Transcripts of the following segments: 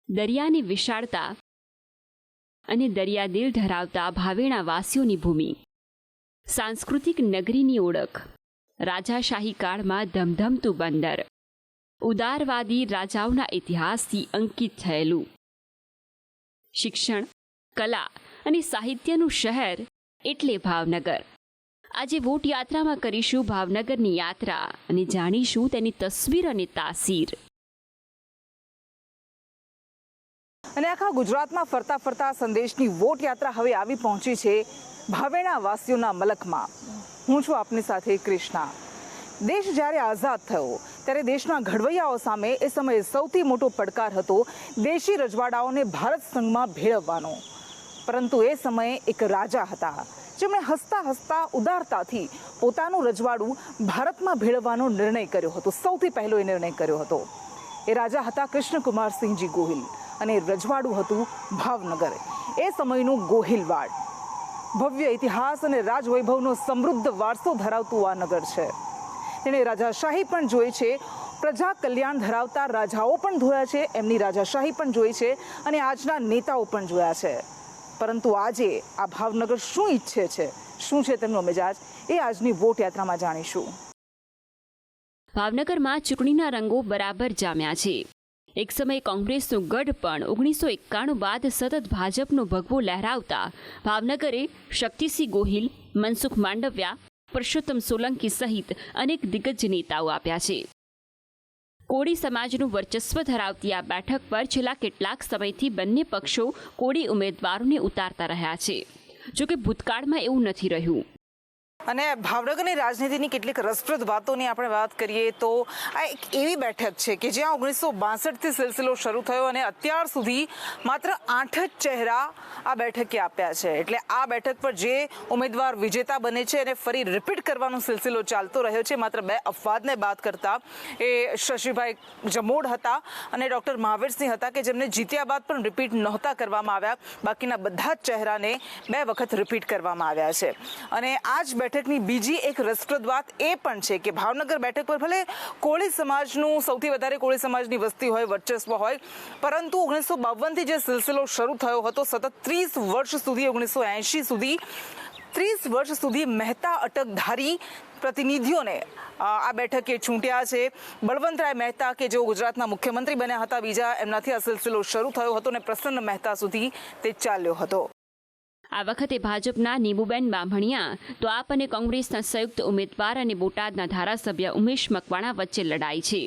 દરિયાની વિશાળતા અને દરિયાદિલ ધરાવતા ભાવેણાવાસીઓની ભૂમિ, સાંસ્કૃતિક નગરીની ઓળખ, રાજાશાહી કાળમાં ધમધમતું બંદર, ઉદારવાદી રાજાઓના ઇતિહાસથી અંકિત થયેલું, શિક્ષણ, કલા અને સાહિત્યનું શહેર એટલે ભાવનગર. આજે વોટ યાત્રામાં કરીશું ભાવનગરની યાત્રા અને જાણીશું તેની તસવીર અને તાસીર. અને આખા ગુજરાતમાં ફરતા ફરતા સંદેશની વોટ યાત્રા હવે આવી પહોંચી છે ભાવેણાવાસીઓના મલકમાં. હું છું આપની સાથે કૃષ્ણા. દેશ જ્યારે આઝાદ થયો ત્યારે દેશના ઘડવૈયાઓ સામે એ સમયે સૌથી મોટો પડકાર હતો દેશી રજવાડાઓને ભારત સંઘમાં ભેળવવાનો. પરંતુ એ સમયે એક રાજા હતા જેમણે હસતા હસતા ઉદારતાથી પોતાનું રજવાડું ભારતમાં ભેળવવાનો નિર્ણય કર્યો હતો. સૌથી પહેલો એ નિર્ણય કર્યો હતો. એ રાજા હતા કૃષ્ણકુમારસિંહજી ગોહિલ અને રજવાડું હતું ભાવનગર. એ સમયનું ગોહિલવાડ ભવ્ય ઇતિહાસ અને રાજવૈભવનો સમૃદ્ધ વારસો ધરાવતું આ નગર છે. તેણે રાજાશાહી પણ જોઈ છે, પ્રજા કલ્યાણ ધરાવતા રાજાઓ પણ જોયા છે, એમની રાજાશાહી પણ જોઈ છે અને આજના નેતાઓ પણ જોયા છે. પરંતુ આજે આ ભાવનગર શું ઈચ્છે છે, શું છે તેમનો મિજાજ, એ આજની વોટ યાત્રામાં જાણીશું. ભાવનગરમાં ચૂંટણીના રંગો બરાબર જામ્યા છે. એક સમયે કોંગ્રેસનું ગઢ પણ 1991 બાદ સતત ભાજપનો ભગવો લહેરાવતા ભાવનગરે શક્તિસિંહ ગોહિલ, મનસુખ માંડવિયા, પરસોત્તમ સોલંકી સહિત અનેક દિગ્ગજ નેતાઓ આપ્યા છે. કોળી સમાજનું વર્ચસ્વ ધરાવતી આ બેઠક પર છેલ્લા કેટલાક સમયથી બંને પક્ષો કોળી ઉમેદવારોને ઉતારતા રહ્યા છે. જોકે ભૂતકાળમાં એવું નથી રહ્યું. અને ભાવનગરની રાજનીતિની કેટલીક રસપ્રદ વાતોની આપણે વાત કરીએ તો આ એક એવી બેઠક છે કે જ્યાં 1962થી સિલસિલો શરૂ થયો અને અત્યાર સુધી માત્ર 8 જ ચહેરા આ બેઠકે આપ્યા છે. એટલે આ બેઠક પર જે ઉમેદવાર વિજેતા બને છે અને ફરી રિપીટ કરવાનો સિલસિલો ચાલતો રહ્યો છે. માત્ર 2 અપવાદને બાદ કરતા એ શશીભાઈ જમોડ હતા અને ડૉક્ટર મહાવીરસિંહ હતા કે જેમને જીત્યા બાદ પણ રિપીટ નહોતા કરવામાં આવ્યા. બાકીના બધા જ ચહેરાને 2 વખત રિપીટ કરવામાં આવ્યા છે. અને આ જ બેઠકની બીજી એક રસપ્રદ વાત એ પણ છે કે ભાવનગર બેઠક પર ભલે કોળી સમાજનું સૌથી વધારે કોળી સમાજની વસ્તી હોય, વર્ચસ્વ હોય, પરંતુ 1952થી જે સિલસિલો શરૂ થયો હતો સતત 30 વર્ષ સુધી 1980 સુધી 30 વર્ષ સુધી મહેતા અટકધારી પ્રતિનિધિઓને આ બેઠકે ચૂંટ્યા છે. બળવંતરાય મહેતા કે જેઓ ગુજરાતના મુખ્યમંત્રી બન્યા હતા બીજા, એમનાથી આ સિલસિલો શરૂ થયો હતો અને પ્રસન્ન મહેતા સુધી તે ચાલ્યો હતો. આ વખતે ભાજપના નીમુબેન બામણિયા તો આપ અને કોંગ્રેસના સંયુક્ત ઉમેદવાર અને બોટાદના ધારાસભ્ય ઉમેશ મકવાણા વચ્ચે લડાઈ છે.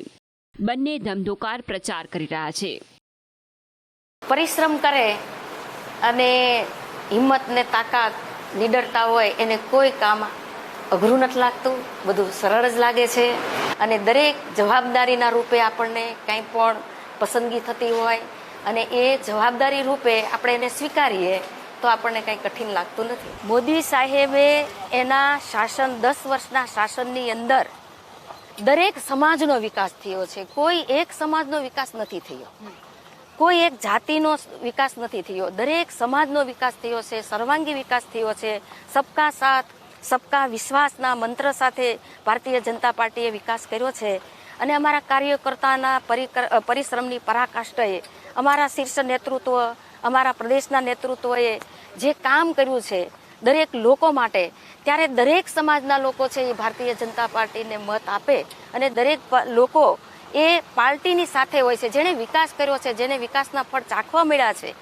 બંને ધમધોકાર પ્રચાર કરી રહ્યા છે. પરિશ્રમ કરે અને હિંમત ને તાકાત નીડરતા હોય એને કોઈ કામ અઘરું નથી લાગતું, બધું સરળ જ લાગે છે. અને દરેક જવાબદારીના રૂપે આપણને કંઈ પણ પસંદગી થતી હોય અને એ જવાબદારી રૂપે આપણે એને સ્વીકારીએ તો આપણને કંઈ કઠિન લાગતું નથી. મોદી સાહેબે એના શાસન 10 વર્ષના શાસનની અંદર દરેક સમાજનો વિકાસ થયો છે. કોઈ એક સમાજનો વિકાસ નથી થયો, કોઈ એક જાતિનો વિકાસ નથી થયો. દરેક સમાજનો વિકાસ થયો છે, સર્વાંગી વિકાસ થયો છે. સબકા સાથ સબકા વિશ્વાસના મંત્ર સાથે ભારતીય જનતા પાર્ટીએ વિકાસ કર્યો છે. અને અમારા કાર્યકર્તાના પરિશ્રમની પરાકાષ્ઠાએ અમારા શીર્ષ નેતૃત્વ, અમારા પ્રદેશના નેતૃત્વએ જે કામ કર્યું છે દરેક લોકો માટે, ત્યારે દરેક સમાજના લોકો છે એ ભારતીય જનતા પાર્ટીને મત આપે અને દરેક લોકો એ પાર્ટીની સાથે હોય છે. જેણે વિકાસ કર્યો છે, જેને વિકાસના ફળ ચાખવા મળ્યા છે,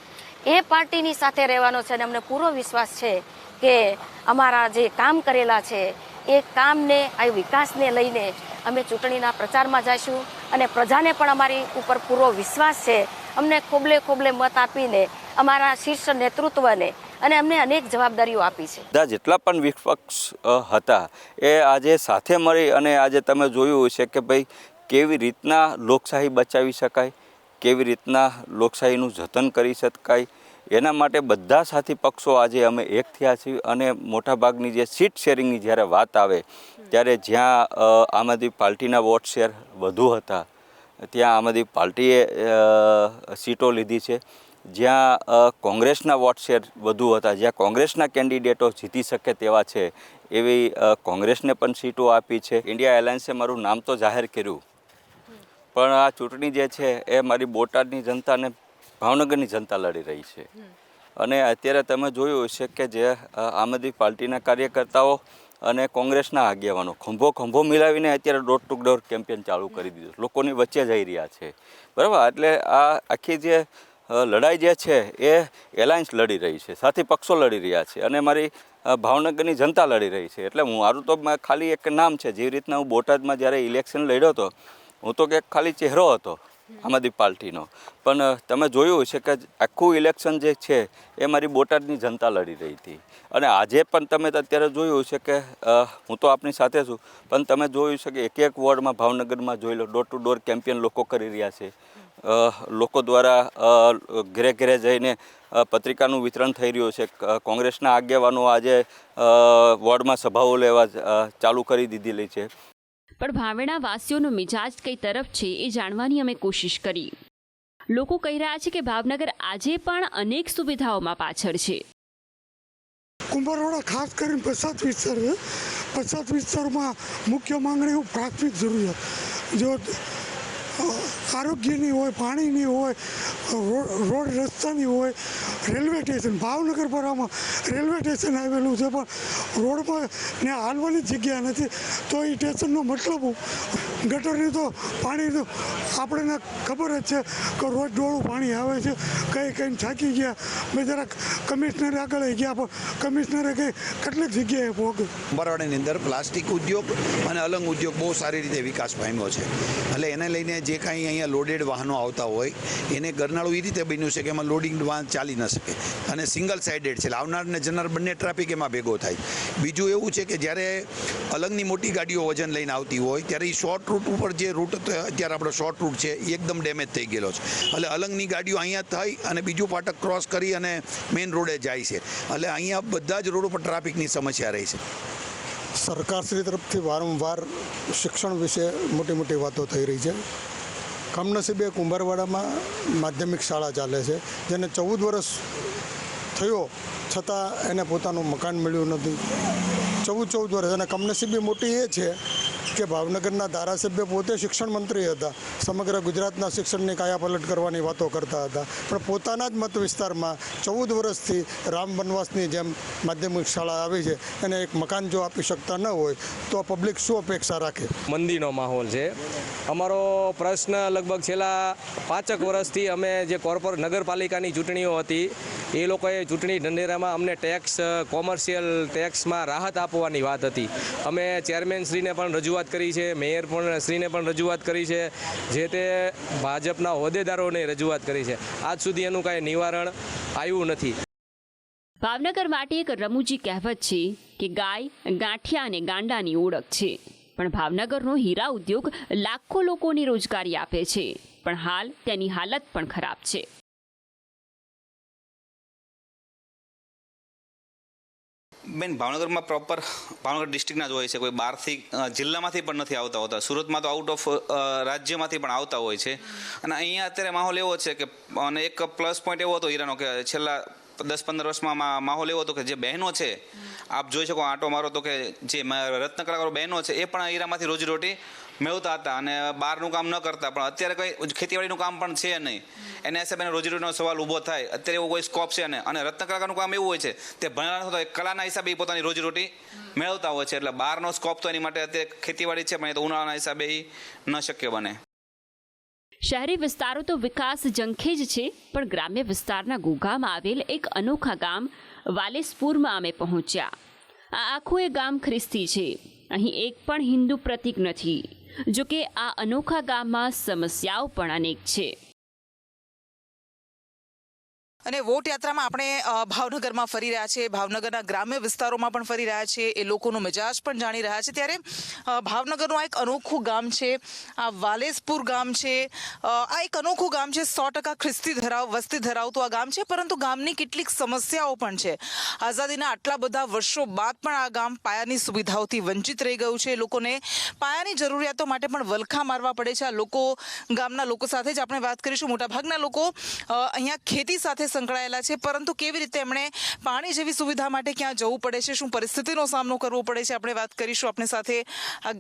એ પાર્ટીની સાથે રહેવાનો છે. અને અમને પૂરો વિશ્વાસ છે કે અમારા જે કામ કરેલા છે એ કામને, આ વિકાસને લઈને અમે ચૂંટણીના પ્રચારમાં જઈશું અને પ્રજાને પણ અમારી ઉપર પૂરો વિશ્વાસ છે. અમને ખોબલે ખોબલે મત આપીને અમારા શીર્ષ નેતૃત્વને અને અમને અનેક જવાબદારીઓ આપી છે. જેટલા પણ વિપક્ષ હતા એ આજે સાથે મળી અને આજે તમે જોયું છે કે ભાઈ કેવી રીતના લોકશાહી બચાવી શકાય, કેવી રીતના લોકશાહીનું જતન કરી શકાય, એના માટે બધા સાથી પક્ષો આજે અમે એક થયા છીએ. અને મોટાભાગની જે સીટ શેરિંગની જ્યારે વાત આવે ત્યારે જ્યાં આમ આદમી પાર્ટીના વોટ શેર વધુ હતા ત્યાં આમ આદમી પાર્ટીએ સીટો લીધી છે. જ્યાં કોંગ્રેસના વોટ શેર વધુ હતા, જ્યાં કોંગ્રેસના કેન્ડિડેટો જીતી શકે તેવા છે એવી કોંગ્રેસને પણ સીટો આપી છે. ઇન્ડિયા એલાયન્સે મારું નામ તો જાહેર કર્યું, પણ આ ચૂંટણી જે છે એ મારી બોટાદની જનતાને ભાવનગરની જનતા લડી રહી છે. અને અત્યારે તમે જોયું હશે કે જે આમ આદમી પાર્ટીના કાર્યકર્તાઓ અને કોંગ્રેસના આગેવાનો ખંભો મિલાવીને અત્યારે ડોર ટુ ડોર કેમ્પેન ચાલુ કરી દીધું, લોકોની વચ્ચે જઈ રહ્યા છે. બરાબર, એટલે આ આખી જે લડાઈ જે છે એ એલાયન્સ લડી રહી છે, સાથી પક્ષો લડી રહ્યા છે અને મારી ભાવનગરની જનતા લડી રહી છે. એટલે મારું તો ખાલી એક નામ છે. જેવી રીતના હું બોટાદમાં જ્યારે ઇલેક્શન લડ્યો હતો, હું તો કે ખાલી ચહેરો હતો આમ આદમી પાર્ટીનો, પણ તમે જોયું છે કે આખું ઇલેક્શન જે છે એ મારી બોટાદની જનતા લડી રહી હતી. અને આજે પણ તમે અત્યારે જોયું છે કે હું તો આપની સાથે છું, પણ તમે જોયું છે કે એક વોર્ડમાં ભાવનગરમાં જોઈ લો, ડોર ટુ ડોર કેમ્પેન લોકો કરી રહ્યા છે. લોકો દ્વારા ઘરે ઘરે જઈને પત્રિકાનું વિતરણ થઈ રહ્યું છે. કોંગ્રેસના આગેવાનો આજે વોર્ડમાં સભાઓ લેવા ચાલુ કરી દીધેલી છે. પણ ભાવેણા વાસીઓનો મિજાજ કઈ તરફ છે એ જાણવાની અમે કોશિશ કરી. લોકો કહી રહ્યા છે કે ભાવનગર આજે પણ અનેક સુવિધાઓમાં પાછળ છે. કુંભારવાડા ખાસ કરીને પછાત વિસ્તાર છે. પછાત વિસ્તારમાં મુખ્ય માંગણીઓ પ્રાથમિક જરૂરિયાત, જો આરોગ્યની હોય, પાણીની હોય, રોડ રસ્તાની હોય, રેલવે સ્ટેશન. ભાવનગર પર આમાં રેલવે સ્ટેશન આવેલું છે, પણ રોડમાં ને હાલવાની જગ્યા નથી. તો એ સ્ટેશનનો મતલબ ગટરની તો પાણી તો આપણને ખબર જ છે કે રોજ ડોળું પાણી આવે છે. કંઈ થાકી ગયા, મેં જરાક કમિશનરે આગળ ગયા, પણ કમિશનરે કેટલીક જગ્યાએ પહોંચ્યું. કુંભારવાડાની અંદર પ્લાસ્ટિક ઉદ્યોગ અને અલંગ ઉદ્યોગ બહુ સારી રીતે વિકાસ પામ્યો છે. એટલે એને લઈને જે કાંઈ અહીંયા લોડેડ વાહનો આવતા હોય એને ગરનાળું એ રીતે બન્યું છે કે એમાં લોડિંગ વાહન ચાલી ન શકે અને સિંગલ સાઇડેડ છે, આવનાર ને જનાર બંને ટ્રાફિક એમાં ભેગો થાય. બીજું એવું છે કે જ્યારે અલંગની મોટી ગાડીઓ વજન લઈને આવતી હોય ત્યારે એ શોર્ટ રૂટ ઉપર જે રૂટ અત્યારે આપણો શોર્ટ રૂટ છે એ એકદમ ડેમેજ થઈ ગયેલો છે. એટલે અલંગની ગાડીઓ અહીંયા થઈ અને બીજું ફાટક ક્રોસ કરી અને મેઇન રોડે જાય છે. એટલે અહીંયા બધા જ રોડ ઉપર ટ્રાફિકની સમસ્યા રહી છે. સરકારશ્રી તરફથી વારંવાર શિક્ષણ વિશે મોટી વાતો થઈ રહી છે. કમનસીબે કુંભારવાડામાં માધ્યમિક શાળા ચાલે છે, જેને 14 વર્ષ થયો છતાં એને પોતાનું મકાન મળ્યું નથી. 14 વર્ષ. અને કમનસીબે મોટી એ છે કે ભાવનગરના ધારાસભ્ય પોતે શિક્ષણ મંત્રી હતા, સમગ્ર ગુજરાતના શિક્ષણની કાયાપલટ કરવાની વાતો કરતા હતા, પણ પોતાના જ મત વિસ્તારમાં 14 વર્ષથી રામ વનવાસની જેમ માધ્યમિક શાળા આવી છે, એને એક મકાન જો આપી શકતા ન હોય તો પબ્લિક શું અપેક્ષા રાખે? મંદીનો માહોલ છે. અમારો પ્રશ્ન લગભગ છેલ્લા 5 વર્ષથી અમે જે નગરપાલિકાની ચૂંટણીઓ હતી એ લોકોએ ચૂંટણી ઢંઢેરામાં અમને ટેક્સ, કોમર્શિયલ ટેક્સમાં રાહત આપવાની વાત હતી. અમે ચેરમેનશ્રીને પણ રજૂઆત કરી છે, મેયર પણ શ્રીને પણ રજૂઆત કરી છે, જે તે ભાજપના હોદ્દેદારોને રજૂઆત કરી છે. આજ સુધી એનું કાંઈ નિવારણ આવ્યું નથી. ભાવનગર માટે એક રમૂજી કહેવત છે કે ગાય, ગાંઠિયા અને ગાંડાની ઓળખ છે. પણ ભાવનગરનો હીરા ઉદ્યોગ લાખો લોકોને રોજગારી આપે છે, પણ હાલ તેની હાલત પણ ખરાબ છે. બેન, ભાવનગરમાં પ્રોપર ભાવનગર ડિસ્ટ્રિક્ટના જ હોય છે, કોઈ બહારથી જિલ્લામાંથી પણ નથી આવતા હોતા. સુરતમાં તો આઉટ ઓફ રાજ્યમાંથી પણ આવતા હોય છે. અને અહીંયા અત્યારે માહોલ એવો છે કે અને એક પ્લસ પોઈન્ટ એવો હતો હીરાનો કે છેલ્લા 10-15 વર્ષમાં માહોલ એવો હતો કે જે બહેનો છે, આપ જોઈ શકો આંટો મારો તો કે જે રત્ન કલાકારો બહેનો છે એ પણ હીરામાંથી રોજીરોટી મેળવતા હતા અને બહારનું કામ ન કરતા. પણ અત્યારે કંઈ ખેતીવાડીનું કામ પણ છે નહીં, એને હિસાબે રોજીરોટીનો સવાલ ઊભો થાય. અત્યારે એવો કોઈ સ્કોપ છે નહીં. અને રત્ન કલાકારનું કામ એવું હોય છે તે ભણેલા નથી, કલાના હિસાબે એ પોતાની રોજીરોટી મેળવતા હોય છે. એટલે બહારનો સ્કોપ તો એની માટે અત્યારે ખેતીવાડી છે, પણ એ તો ઉનાળાના હિસાબે એ ન શક્ય બને. શહેરી વિસ્તારો તો વિકાસ ઝંખે જ છે, પણ ગ્રામ્ય વિસ્તારના ઘોઘામાં આવેલ એક અનોખા ગામ વાલેસપુરમાં અમે પહોંચ્યા. આ આખું એ ગામ ખ્રિસ્તી છે. અહીં એક પણ હિન્દુ પ્રતીક નથી. જો કે આ અનોખા ગામમાં સમસ્યાઓ પણ અનેક છે. અને વોટ યાત્રામાં આપણે ભાવનગરમાં ફરી રહ્યા છીએ, ભાવનગરના ગ્રામ્ય વિસ્તારોમાં પણ ફરી રહ્યા છીએ, એ લોકોનો મિજાજ પણ જાણી રહ્યા છે. ત્યારે ભાવનગરનું આ એક અનોખું ગામ છે, આ વાલેસપુર ગામ છે. આ એક અનોખું ગામ છે, 100% ખ્રિસ્તી વસ્તી ધરાવતું આ ગામ છે, પરંતુ ગામની કેટલીક સમસ્યાઓ પણ છે. આઝાદીના આટલા બધા વર્ષો બાદ પણ આ ગામ પાયાની સુવિધાઓથી વંચિત રહી ગયું છે. લોકોને પાયાની જરૂરિયાતો માટે પણ વલખા મારવા પડે છે. આ લોકો, ગામના લોકો સાથે જ આપણે વાત કરીશું. મોટાભાગના લોકો અહીંયા ખેતી સાથે સંકળાયેલા છે, પરંતુ કેવી રીતે એમણે પાણી જેવી સુવિધા માટે ક્યાં જવું પડે છે, શું પરિસ્થિતિનો સામનો કરવો પડે છે, આપણે વાત કરીશું. આપણી સાથે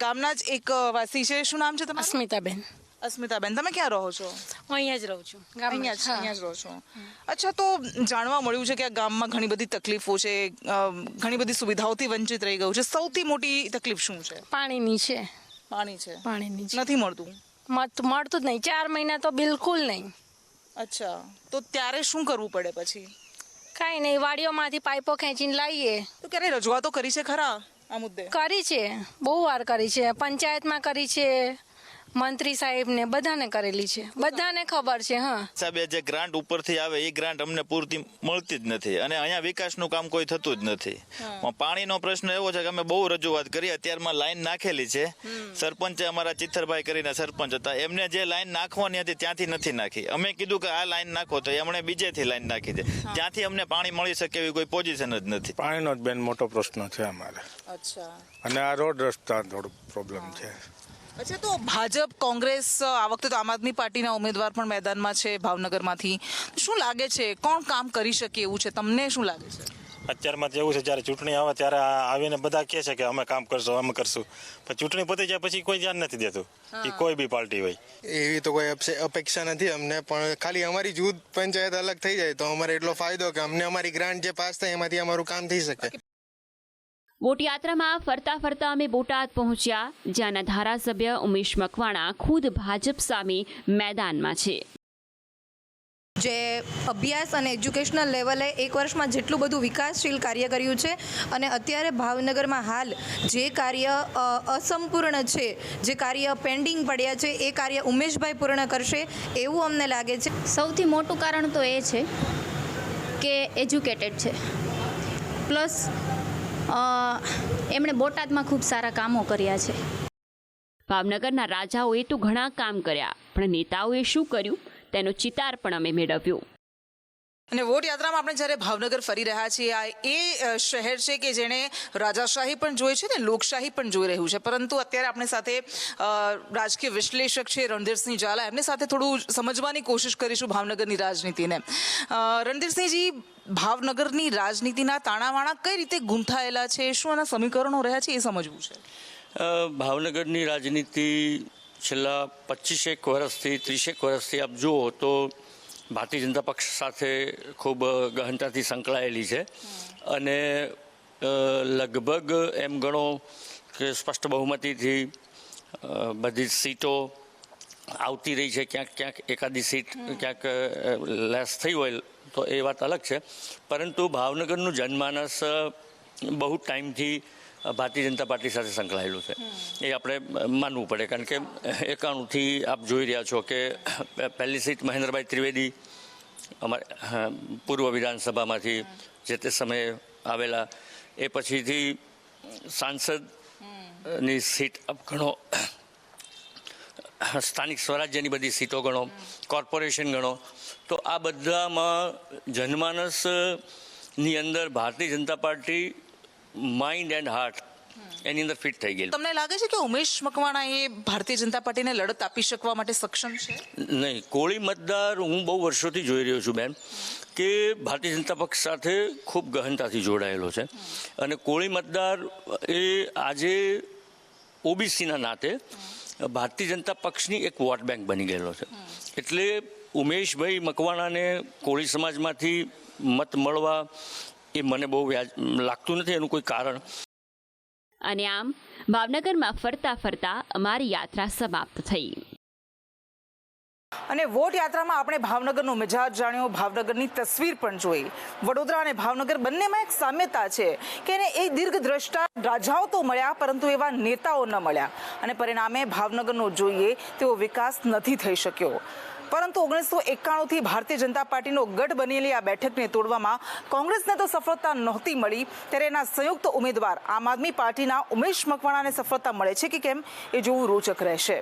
ગામના જ એક વાસી છે. શું નામ છે તમારું? અસ્મિતાબેન. અસ્મિતાબેન, તમે ક્યાં રહો છો? હું અહીંયા જ રહું છું, અહીંયા જ રહો છો. અચ્છા, તો જાણવા મળ્યું છે કે આ ગામમાં ઘણી બધી તકલીફો છે, ઘણી બધી સુવિધાઓથી વંચિત રહી ગયું છે. સૌથી મોટી તકલીફ શું છે? પાણીની છે. પાણીની છે. નથી મળતું? મળતું જ નહીં, 4 મહિના તો બિલકુલ નહીં. અચ્છા, તો ત્યારે શું કરવું પડે પછી? કાંઈ નહીં, વાડીઓમાંથી પાઇપો ખેંચીને લાવીએ. તો ક્યારે રજૂઆતો કરી છે ખરા આ મુદ્દે? કરી છે, બહુ વાર કરી છે, પંચાયતમાં કરી છે, મંત્રી સાહેબને બધાને કરેલી છે, બધાને ખબર છે. હા સાહેબ, જે ગ્રાન્ટ ઉપરથી આવે એ ગ્રાન્ટ અમને પૂરતી મળતી જ નથી અને અહીંયા વિકાસનું કામ કોઈ થતું જ નથી. પાણીનો પ્રશ્ન એવો છે કે અમે બહુ રજૂઆત કરી, અત્યારમાં લાઈન નાખેલી છે. સરપંચે અમારા ચિત્તરભાઈ કરીને સરપંચ હતા, એમને જે લાઈન નાખવાની હતી ત્યાંથી નથી નાખી. અમે કીધું કે આ લાઈન નાખો તો એમણે બીજેથી લાઈન નાખી છે, ત્યાંથી અમને પાણી મળી શકે એવી કોઈ પોઝિશન જ નથી. પાણીનો જ બેન મોટો પ્રશ્ન છે અમારે. અચ્છા. અને આ રોડ રસ્તા થોડો પ્રોબ્લેમ છે. અચ્છા, તો ભાજપ, કોંગ્રેસ, આ વખતે તો આમ આદમી પાર્ટીના ઉમેદવાર પણ મેદાનમાં છે ભાવનગરમાંથી. શું લાગે છે, કોણ કામ કરી શકે એવું છે? તમને શું લાગે છે? અત્યારમાં તો એવું છે, જ્યારે ચૂંટણી આવે ત્યારે આવીને બધા કહે છે કે અમે કામ કરશું, અમે કરશું, પણ ચૂંટણી પતી જાય પછી કોઈ ધ્યાન નથી દેતું, એ કોઈ બી પાર્ટી હોય. એવી તો કોઈ અપેક્ષા નથી અમને, પણ ખાલી અમારી જૂથ પંચાયત અલગ થઈ જાય તો અમારે એટલો ફાયદો કે અમને અમારી ગ્રાન્ટ જે પાસ થાય એમાંથી અમારું કામ થઈ શકે. બોટયાત્રામાં ફરતા ફરતા અમે બોટાદ પહોંચ્યા, જ્યાંના ધારાસભ્ય ઉમેશ મકવાણા ખુદ ભાજપ સામે મેદાનમાં છે. જે અભ્યાસ અને એજ્યુકેશનલ લેવલે 1 વર્ષમાં જેટલું બધું વિકાસશીલ કાર્ય કર્યું છે અને અત્યારે ભાવનગરમાં હાલ જે કાર્ય અસંપૂર્ણ છે, જે કાર્ય પેન્ડિંગ પડ્યા છે, એ કાર્ય ઉમેશભાઈ પૂર્ણ કરશે એવું અમને લાગે છે. સૌથી મોટું કારણ તો એ છે કે એજ્યુકેટેડ છે, પ્લસ એમણે બોટાદમાં ખૂબ સારા કામો કર્યા છે. ભાવનગરના રાજાઓએ તો ઘણા કામ કર્યા, પણ નેતાઓએ શું કર્યું તેનો ચિતાર પણ અમે મેળવ્યો. અને વોટ યાત્રામાં આપણે જ્યારે ભાવનગર ફરી રહ્યા છીએ, આ એ શહેર છે કે જેણે રાજાશાહી પણ જોઈ છે ને લોકશાહી પણ જોઈ રહ્યું છે. પરંતુ અત્યારે આપણી સાથે રાજકીય વિશ્લેષક છે રણધીરસિંહ ઝાલા, એમની સાથે થોડું સમજવાની કોશિશ કરીશું ભાવનગરની રાજનીતિને. રણધીરસિંહજી, ભાવનગરની રાજનીતિના તાણાવાણા કઈ રીતે ગૂંથાયેલા છે, શું એના સમીકરણો રહ્યા છે, એ સમજવું છે. ભાવનગરની રાજનીતિ છેલ્લા 25 વર્ષથી 30 વર્ષથી આપ જુઓ તો ભારતીય જનતા પક્ષ સાથે ખૂબ ગહનતાથી સંકળાયેલી છે અને લગભગ એમ ગણો કે સ્પષ્ટ બહુમતીથી બધી સીટો આવતી રહી છે. ક્યાંક એકાદી સીટ ક્યાંક લેસ થઈ હોય તો એ વાત અલગ છે, પરંતુ ભાવનગરનું જનમાનસ બહુ ટાઈમથી ભારતીય જનતા પાર્ટી સાથે સંકળાયેલું છે, એ આપણે માનવું પડે. કારણ કે 91થી આપ જોઈ રહ્યા છો કે પહેલી સીટ મહેન્દ્રભાઈ ત્રિવેદી અમારે પૂર્વ વિધાનસભામાંથી જે તે સમયે આવેલા, એ પછીથી સાંસદની સીટ ગણો, સ્થાનિક સ્વરાજ્યની બધી સીટો ગણો, કોર્પોરેશન ગણો, તો આ બધામાં જનમાનસની અંદર Bharatiya Janata party mind and heart એની અંદર ફિટ થઈ ગયેલું. તમને લાગે છે કે ઉમેશ મકવાણા એ ભારતીય જનતા પાર્ટીને લડત આપી શકવા માટે સક્ષમ છે? નહીં, કોળી મતદાર હું બહુ વર્ષોથી જોઈ રહ્યો છું બેન, કે ભારતીય જનતા પક્ષ સાથે ખૂબ ગહનતાથી જોડાયેલો છે અને કોળી મતદાર એ આજે ઓબીસીના નાતે ભારતીય જનતા પક્ષની એક વોટ બેંક બની ગયેલો છે. એટલે ઉમેશભાઈ મકવાણાને કોળી સમાજમાંથી મત મળવા એ મને બહુ લાગતું નથી એનું કોઈ કારણ. અને આમ ભાવનગરમાં ફરતા ફરતા અમારી યાત્રા સમાપ્ત થઈ. અને વોટ યાત્રામાં આપણે ભાવનગરનો મિજાજ જાણ્યો, ભાવનગરની તસવીર પણ જોઈ. વડોદરા અને ભાવનગર બંનેમાં એક સામ્યતા છે કે એને એ દીર્ઘદ્રષ્ટા રાજાઓ તો મળ્યા, પરંતુ એવા નેતાઓ ન મળ્યા અને પરિણામે ભાવનગરનો જોઈએ તેવો વિકાસ નથી થઈ શક્યો. પરંતુ 1991થી ભારતીય જનતા પાર્ટીનો ગઢ બનેલી આ બેઠકને તોડવામાં કોંગ્રેસને તો સફળતા નહોતી મળી, ત્યારે એના સંયુક્ત ઉમેદવાર આમ આદમી પાર્ટીના ઉમેશ મકવાણાને સફળતા મળે છે કે કેમ એ જોવું રોચક રહેશે.